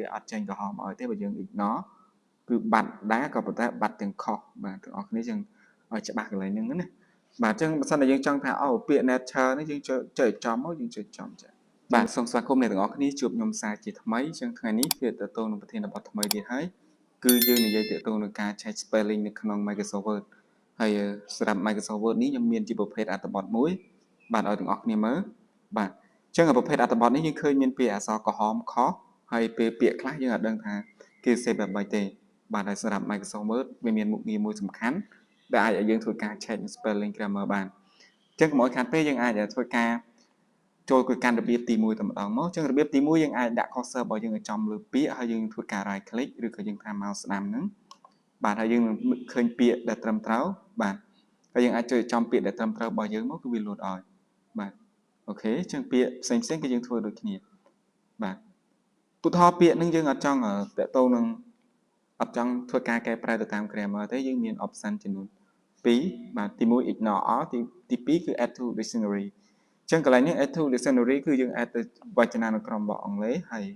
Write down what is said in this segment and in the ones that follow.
វាអត់ចេញកំហំឲ្យទេបើយើង ignore គឺបាត់ដែរក៏ប៉ុន្តែបាត់ទាំងខុសបាទទាំងអស់គ្នាយើងឲ្យច្បាស់កន្លែងហ្នឹងណាបាទអញ្ចឹងបើសិនតែយើងចង់ថាអូពាក្យ nature នេះយើងចុចចំមកយើងចុចចំចាបាទសូមស្វាគមន៍អ្នកទាំងអស់គ្នាជួបខ្ញុំសារជាថ្មីអញ្ចឹងថ្ងៃនេះគឺតទៅនឹងប្រធានបទថ្មីទៀតហើយគឺយើងនិយាយទៅនឹងការ check spelling នៅក្នុង Microsoft Word ហើយសម្រាប់ Microsoft Word នេះខ្ញុំមានជាប្រភេទអត្ថបទមួយបាទឲ្យទាំងអស់គ្នាមើលបាទអញ្ចឹងប្រភេទអត្ថបទនេះយើងឃើញមានពាក្យអក្សរក្រហមខុសហើយពេលពាក្យខ្លះយើងអត់ដឹងថាគេសេបែបម៉េចទេបាទហើយសម្រាប់ Microsoft Word វាមានមុខងារមួយសំខាន់ដែលអាចឲ្យយើងធ្វើការ check spelling grammar បានអញ្ចឹងកុំឲ្យខាតពេលយើងអាចធ្វើការចូលទៅកាន់របៀបទី1តែម្ដងមកអញ្ចឹងរបៀបទី1យើងអាចដាក់ cursor របស់យើងឲ្យចំលើពាក្យហើយយើងធ្វើការ right click ឬក៏យើងថា mouse ស្ដាំហ្នឹងបាទហើយយើងនឹងឃើញពាក្យដែលត្រឹមត្រូវបាទហើយយើងអាចចុចចំពាក្យដែលត្រឹមត្រូវរបស់យើងមកគឺវាលោតឲ្យបាទអូខេអញ្ចឹងពាក្យផ្សេងៗគឺយើងធ្វើដូចគ្នាបាទឧទាហរណ៍ពាក្យហ្នឹងយើងអត់ចង់តទៅនឹងអត់ចង់ធ្វើការកែប្រែទៅតាម grammar ទេយើងមាន option ចំនួន2បាទទី1 ignore all ទី2គឺ add to dictionary អញ្ចឹងកន្លែងនេះ add to dictionary គឺយើង add ទៅវចនានុក្រមរបស់អង់គ្លេសហើយ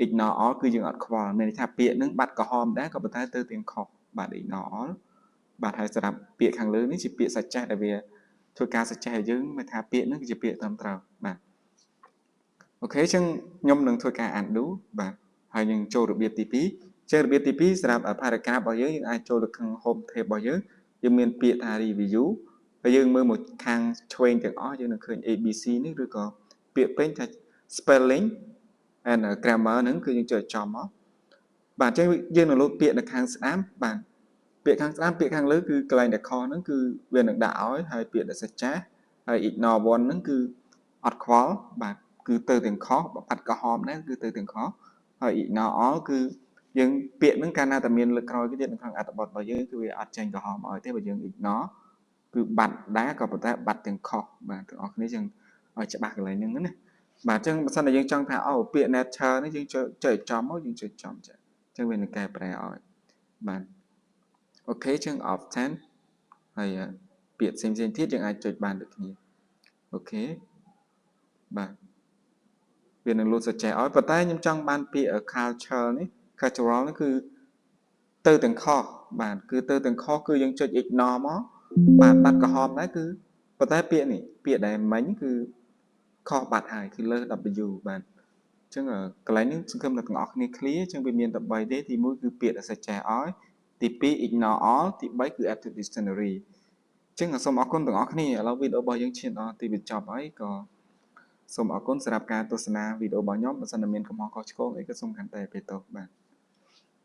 ignore all គឺយើងអត់ខ្វល់មានន័យថាពាក្យហ្នឹងបាត់ក្រហមដែរក៏ប៉ុន្តែទៅទាំងខុសបាទ ignore all បាទហើយសម្រាប់ពាក្យខាងលើនេះជាពាក្យសច្ចេះដែលវាធ្វើការសច្ចេះឲ្យយើងមើលថាពាក្យហ្នឹងគឺជាពាក្យត្រឹមត្រូវបាទអូខេអញ្ចឹងខ្ញុំនឹងធ្វើការ undo បាទហើយយើងចូលរបៀបទី2អញ្ចឹងរបៀបទី2សម្រាប់ paragraph របស់យើងអាចចូលទៅក្នុង home tab របស់យើងមានពាក្យថា review ហើយយើងមើលមកខាងឆ្វេងទាំងអស់យើងនឹងឃើញ ABC នេះឬក៏ពាក្យពេញថា spelling and grammar ហ្នឹងគឺយើងចុចចំមកបាទអញ្ចឹងយើងនឹងលោតពាក្យនៅខាងស្ដាំបាទពាក្យខាងស្ដាំពាក្យខាងលើគឺកន្លែងដែលខុសហ្នឹងគឺវានឹងដាក់ឲ្យហើយពាក្យដែលសច្ចាស់ហើយ ignore one ហ្នឹងគឺអត់ខ្វល់បាទគឺទៅទាំងខុសបាត់ក្រហមដែរគឺទៅទាំងខុសហើយ ignore all គឺយើងពាក្យហ្នឹងកាលណាតែមានលើក្រោយទៀតនៅក្នុងអត្ថបទរបស់យើងគឺវាអត់ចេញក្រហមឲ្យទេបើយើង ignore គឺបាត់ដែរក៏ប៉ុន្តែបាត់ទាំងខុសបាទទាំងអស់គ្នាយើងឲ្យច្បាស់កន្លែងហ្នឹងណាបាទអញ្ចឹងបើសិនតែយើងចង់ថាអូពាក្យ nature នេះយើងចុចចំមកយើងចុចចំចាអញ្ចឹងវានឹងកែប្រែឲ្យបាទអូខេអញ្ចឹង option ហើយពាក្យផ្សេងៗទៀតយើងអាចចុចបានដូចគ្នាអូខេបាទវានឹងលោតសច្ចេះឲ្យប៉ុន្តែខ្ញុំចង់បានពាក្យ culture នេះ cultural នេះគឺទៅទាំងខុសបាទគឺទៅទាំងខុសគឺយើងចុច ignore មកបាទបាត់ក្រហមដែរគឺប៉ុន្តែពាក្យនេះពាក្យដែលមិញគឺខុសបាត់ហើយគឺលើ W បាទអញ្ចឹងកន្លែងនេះសង្ឃឹមថាទាំងអស់គ្នា clear អញ្ចឹងវាមានតែ3ទេទី1គឺពាក្យដែលសច្ចេះឲ្យទី2 ignore all ទី3គឺ add to dictionary អញ្ចឹងសូមអរគុណទាំងអស់គ្នាឥឡូវវីដេអូរបស់យើងឈានដល់ទីបញ្ចប់ហើយក៏សូមអរគុណសម្រាប់ការទស្សនាវីដេអូរបស់ខ្ញុំបើសិនជាមានកំហុសខុសឆ្គងអីក៏សូមខន្តីអភ័យទោសបាទ